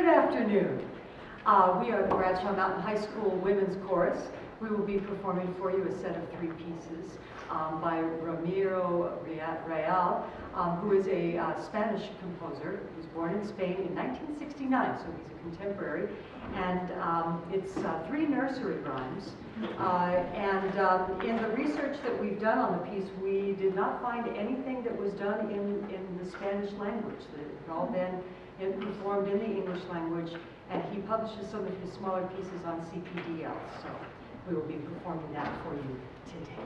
afternoon. We are the Bradshaw Mountain High School Women's Chorus. We will be performing for you a set of 3 pieces by Ramiro Real, who is a Spanish composer. He was born in Spain in 1969, so he's a contemporary. And it's 3 nursery rhymes. In the research that we've done on the piece, we did not find anything that was done in the Spanish language. They've all been performed in the English language, and he publishes some of his smaller pieces on CPDL, so we will be performing that for you today.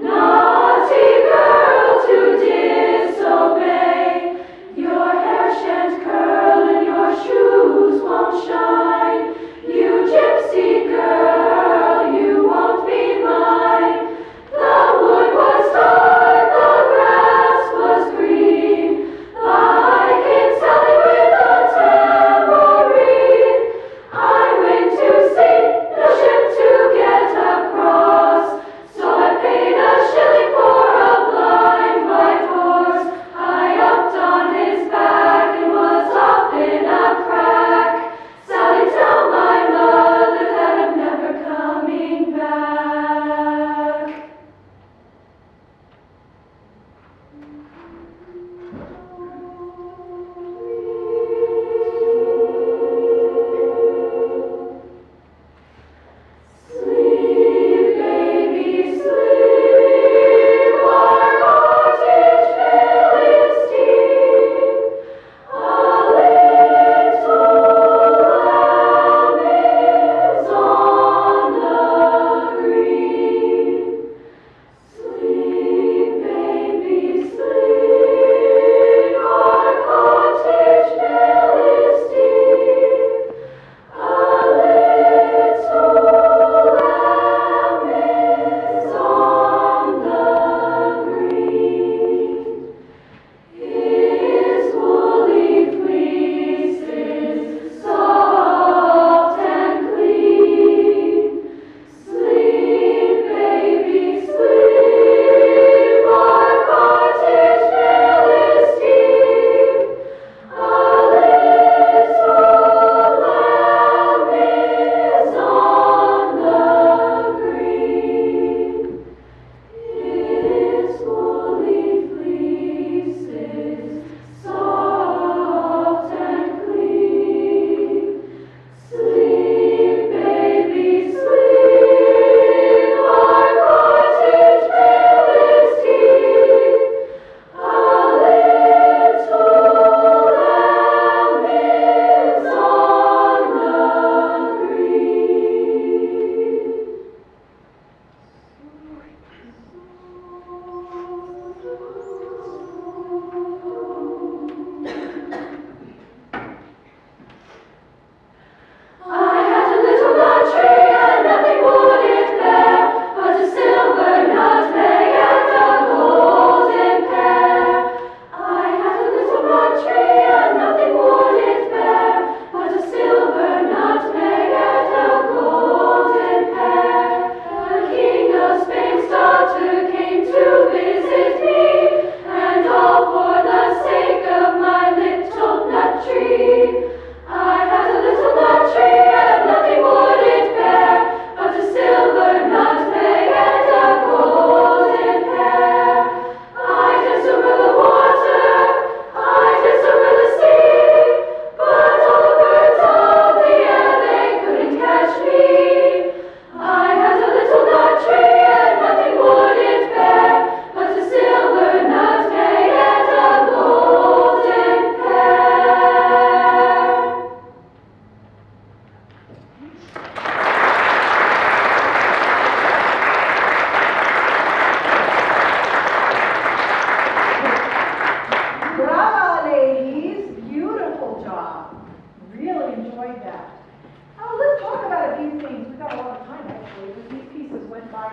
Naughty girl, to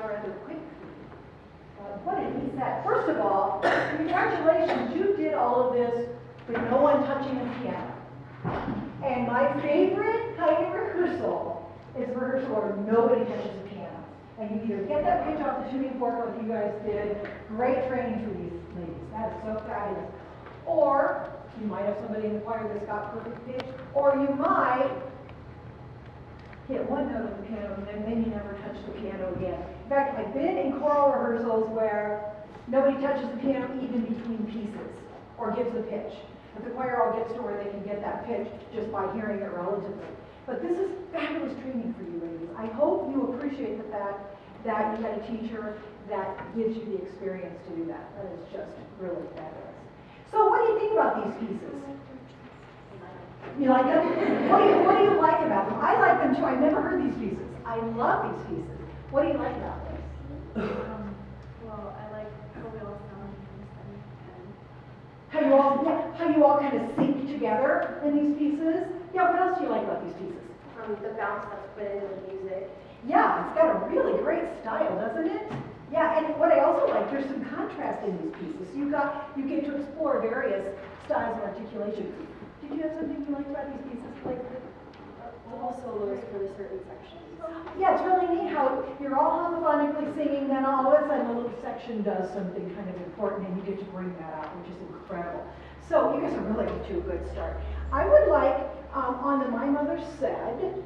rather quickly. What did he say? First of all, congratulations, you did all of this with no one touching the piano. And my favorite kind of rehearsal is a rehearsal where nobody touches the piano. And you either get that pitch off the tuning fork like you guys did, great training for these ladies, that is so fabulous. Or you might have somebody in the choir that's got perfect pitch, or you might hit one note on the piano and then you never touch the piano again. In fact, I've been in choral rehearsals where nobody touches the piano even between pieces or gives the pitch. But the choir all gets to where they can get that pitch just by hearing it relatively. But this is fabulous training for you ladies. I hope you appreciate the fact that you had a teacher that gives you the experience to do that. That is just really fabulous. So what do you think about these pieces? You like them? What do you like about them? I like them too. I've never heard these pieces. I love these pieces. What do you like about this? Well, I like how we all sound and How you all kind of sync together in these pieces? Yeah, what else do you like about these pieces? the bounce that's put into the music. Yeah, it's got a really great style, doesn't it? Yeah, and what I also like, there's some contrast in these pieces. You get to explore various styles of articulation. Did you have something you liked about these pieces? Like Little solos for the certain sections. yeah, it's really neat how you're all homophonically singing, then all of a sudden a little section does something kind of important and you get to bring that out, which is incredible. So you guys are really off to a good start. I would like, on the My Mother Said,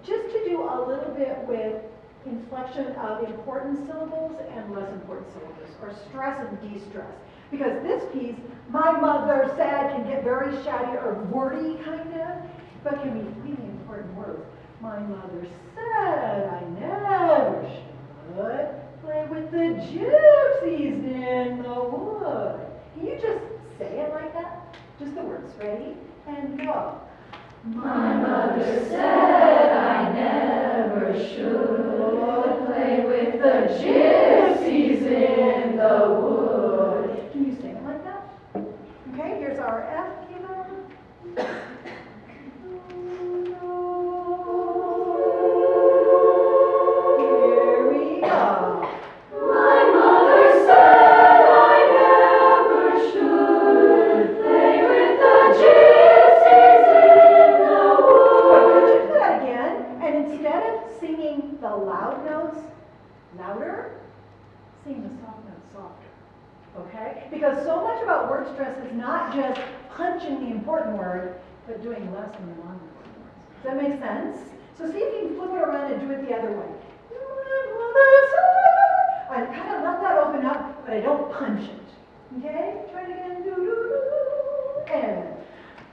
just to do a little bit with inflection of important syllables and less important syllables, or stress and de-stress. Because this piece, My Mother Said, can get very shouty or wordy kind of, but can be really important words. My mother said I never should play with the gypsies in the wood. Can you just say it like that? Just the words. Ready? And go. My mother said I never should play with the gypsies in the wood. Can you sing it like that? Okay, here's our F key. Here we go. My mother said I never should play with the gypsies in the wood. Could you do that again? And instead of singing the loud notes louder, sing the soft notes softer. Okay? Because so much about word stress is not just punching the important word, but doing less than the non-important words. Does that make sense? So see if you can flip it around and do it the other way. I kind of let that open up, but I don't punch it. Okay? Try it again. And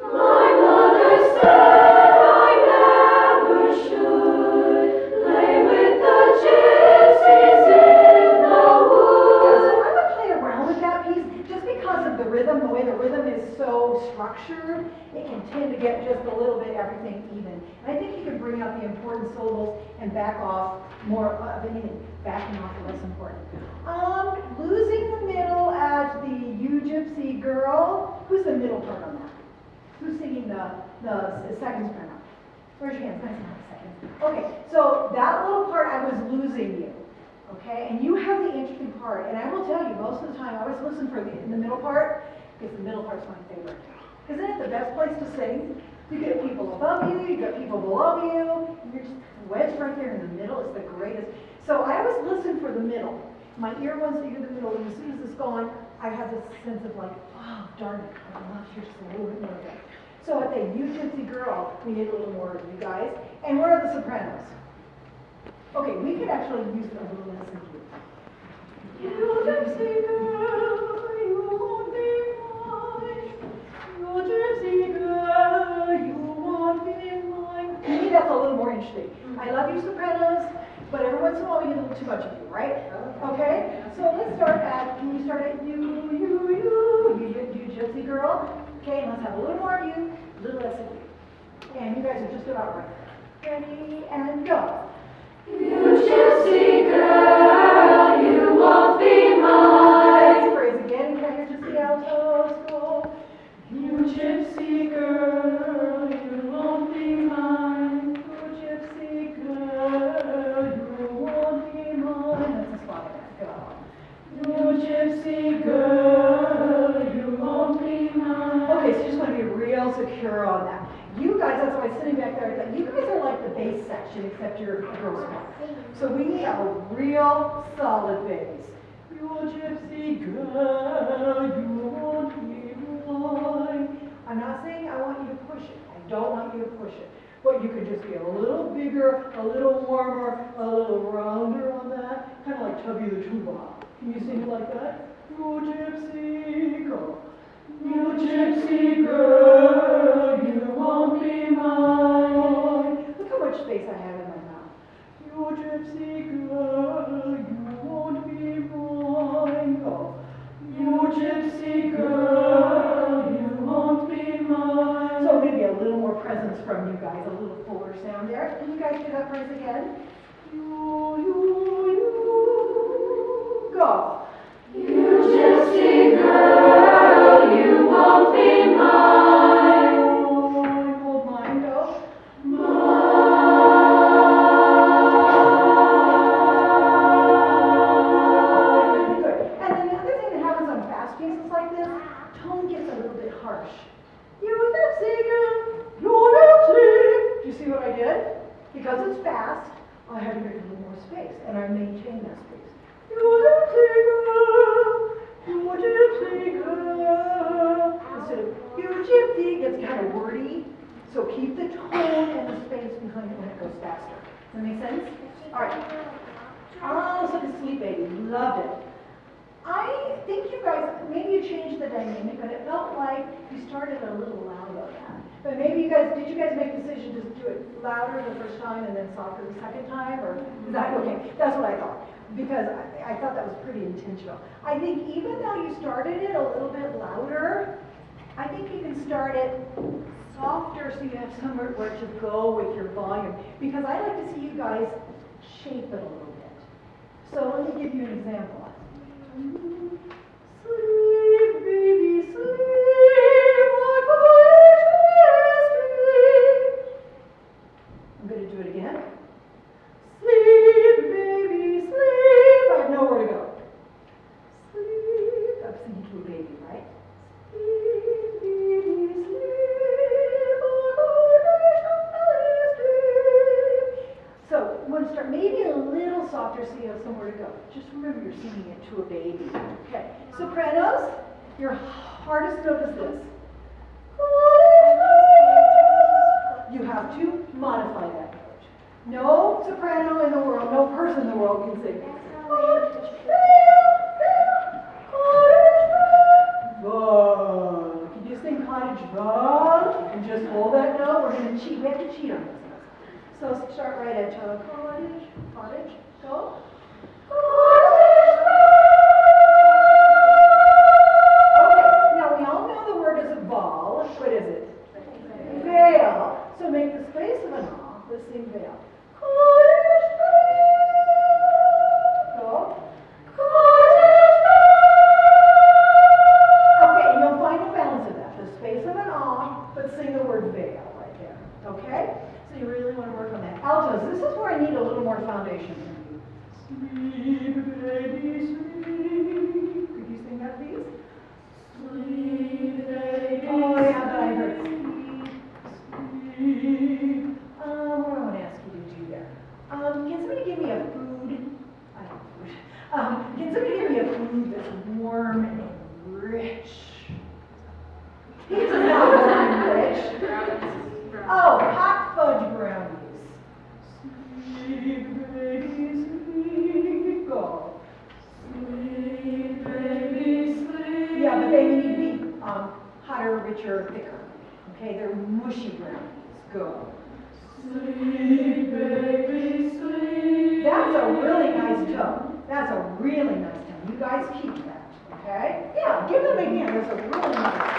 My mother said I never should play with the gypsies in the wood. so I would play around with that piece just because of the rhythm, the way the rhythm is so structured, it can tend to get just a little bit everything even. And I think you can bring out the important syllables and back off more of anything, backing off the less important. Losing the middle as the You Gypsy Girl. Who's the middle part on that? Who's singing the second soprano? Where's your hands? Nice and high, second. Okay, so that little part I was losing you. Okay, and you have the interesting part, and I will tell you, most of the time I always listen for the middle part, because the middle part's my favorite. Isn't it the best place to sing? You get people above you, you get people below you, and you're just wedged right there in the middle. It's the greatest. So I always listen for the middle. My ear wants to hear the middle, and as soon as it's gone, I have this sense of like, oh, darn it, I want to hear just a little bit more of that. So at the You Gypsy Girl, we need a little more of you guys. And where are the sopranos? Okay, we could actually use a little less of you. You gypsy girl, you won't be mine. You gypsy girl, you won't be mine. Maybe that's a little more interesting. I love you sopranos, but every once in a while we get a little too much of you, right? Okay? So let's start at, can you start at you gypsy girl? Okay, and let's have a little more of you, a little less of you. And you guys are just about right. Ready, and go. You gypsy girl, you won't be mine. Next phrase again, can you just the altos go? You gypsy girl, you won't be mine. You gypsy girl, you won't be question, except you're a Girl Scout. So we need a real solid bass. You gypsy girl, you won't be mine. I'm not saying I want you to push it. I don't want you to push it. But you could just be a little bigger, a little warmer, a little rounder on that. Kind of like Tubby the Tuba. Can you sing it like that? You gypsy girl. You gypsy girl, you won't be mine. Look how much space I have in my mouth. You gypsy girl, you won't be mine. Go. You gypsy girl, you won't be mine. So maybe a little more presence from you guys, a little fuller sound there. Can you guys do that for us again? You, go. You gypsy girl, you won't be mine. Hold mine, go. Good. And then the other thing that happens on fast pieces like this, tone gets a little bit harsh. You gypsy girl, you gypsy. Do you see what I did? Because it's fast, I had to make a little more space, and I maintain that space. You gypsy girl, you gypsy girl. Instead of you gypsy, gets kind of wordy. So keep the tone and the space behind it when it goes faster. Does that make sense? All right. Oh, so the Sweet Baby, loved it. I think you guys, maybe you changed the dynamic, but it felt like you started a little loud on that. But maybe did you guys make the decision to do it louder the first time and then softer the second time? Or is that okay? That's what I thought. Because I thought that was pretty intentional. I think even though you started it a little bit louder, I think you can start it softer so you have somewhere where to go with your volume. Because I like to see you guys shape it a little bit. So let me give you an example. Sleep, baby, sleep, like a sleep. I'm going to do it again. Sleep, baby, sleep. I have nowhere to go. Sleep. I'm singing to a baby, right? Sleep, baby, sleep, sleep. So you want to start maybe a little softer so you have somewhere to go. Just remember you're singing it to a baby. Okay. Sopranos, your hardest note is this. You have to modify that note. No soprano in the world, no person in the world can sing. Can you sing cottage bug? And just hold that note. We're going to cheat. We have to cheat on this. So start right at cottage, cottage, go. Okay, now we all know the word is a vowel. What is it? Veil. So make the space of an ah. Let's sing veil. Go. Okay, and you'll find the balance of that. The space of an ah, but sing the word veil right there. Okay? So you really want to work on that. Altos, this is where I need a little more foundation from you. Sleep, baby, sleep. Could you sing that, please? Sleep, baby. Oh, yeah, but I heard sleep, sleep. What do I want to ask you to do there? Can somebody give me a food? I don't know food. Can somebody give me a food that's warm and rich? Pizza's not warm and rich. Oh, hot fudge brownies. Sleep, baby, sleep. Go. Sleep, baby, sleep. Yeah, but they need to be hotter, richer, thicker. Okay, they're mushy brownies. Go. Sleep, baby, sleep. That's a really nice tone. That's a really nice tone. You guys keep that. Okay? Yeah, give them a hand. That's a really nice tone.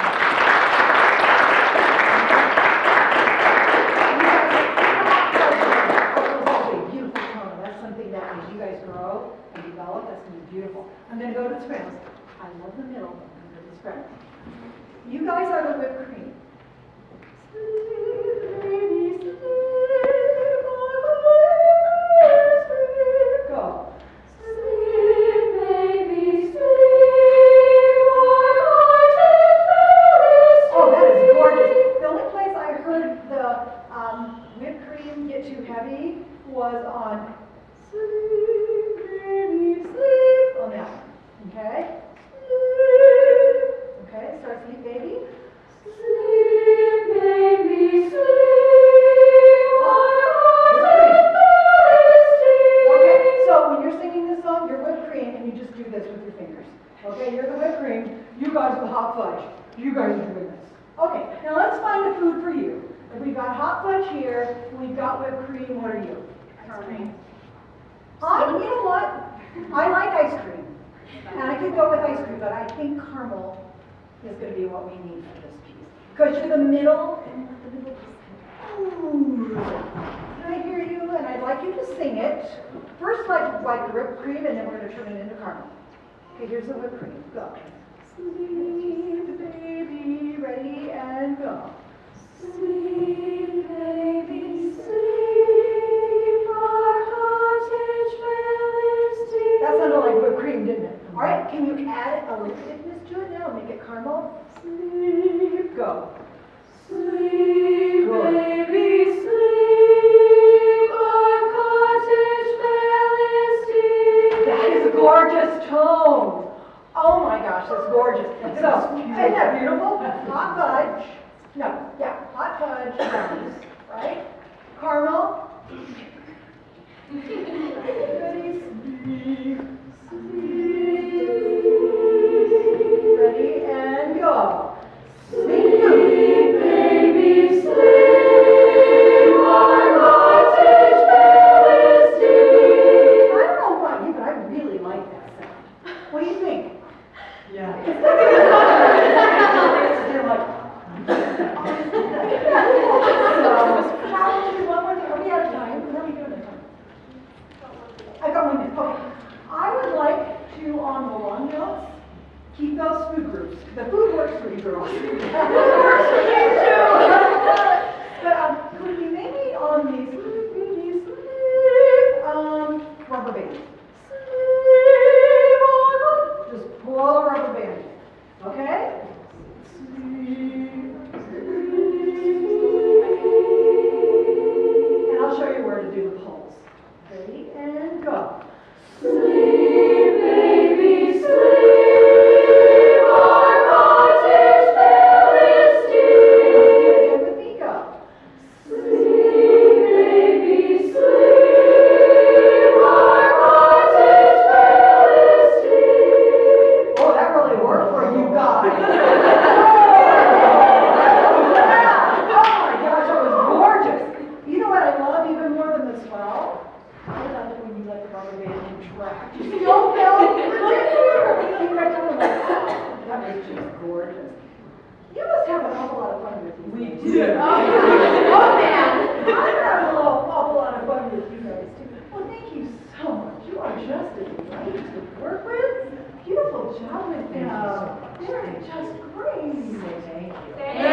Beautiful. I'm going to go to the sopranos. I love the middle, but I'm going to the sopranos. You guys are the whipped cream. Sleep, baby, sleep, go. Sleep, baby, sleep. Oh, that is gorgeous. The only place I heard the whipped cream get too heavy was on sleep, baby, sleep, on that one, okay? Sleep. Okay, start sleep, baby. Sleep, baby, sleep. Okay, so when you're singing this song, you're whipped cream, and you just do this with your fingers. Okay, you're the whipped cream. You guys are the hot fudge. You guys are doing this. Okay, now let's find a food for you. If we've got hot fudge here, we've got whipped cream, what are you? Ice cream. You know what? I like ice cream. And I could go with ice cream, but I think caramel is going to be what we need for this piece. Because you're the middle, and let the middle just ooh. Can I hear you? And I'd like you to sing it. First like whipped cream, and then we're going to turn it into caramel. Okay, here's the whipped cream. Go. Sleep, baby, ready, and go. Sleep, baby, sleep. Our cottage well is deep. That sounded like whipped cream, didn't it? All right, can you add a little thickness to it now? Make it caramel. Sleep, go. Sleep, Good. baby, sleep. Our cottage well is deep. That is a gorgeous tone. Oh my gosh, that's gorgeous. So, isn't that beautiful? Hot fudge. No, yeah, hot fudge brownies, right? Caramel. Ready, sleep, sleep. Ready, and go. Sleep, baby, sleep. Our cottage well is deep. I don't know about you, but I really like that sound. What do you think? Yeah. They're like, so, how would you one more thing? Are we out of time? What are we doing this time? I got 1 minute. Okay. I would like to, on the long notes, keep those food groups. The food works for you girls. Food works for you too. But could we maybe on these rubber bands? Just pull a rubber band. Okay? And I'll show you where to do the pulse. Ready? And go. Sleep, baby, sleep. Our cottage well is deep. Again with me, go. Sleep, baby, sleep. Our cottage well is deep. Oh, that really worked for you guys. Oh my gosh, that was gorgeous. You know what I love even more than the swell? I love it when you let the rubber band contract. You still feel it. Keep right down the leg. That was just gorgeous. You must have an awful lot of fun with these. We do. Oh man, I'm having a awful lot of fun with you guys too. Well, thank you so much. You are just a delight to work with. Beautiful job with them. They're just crazy. Thank you. Thank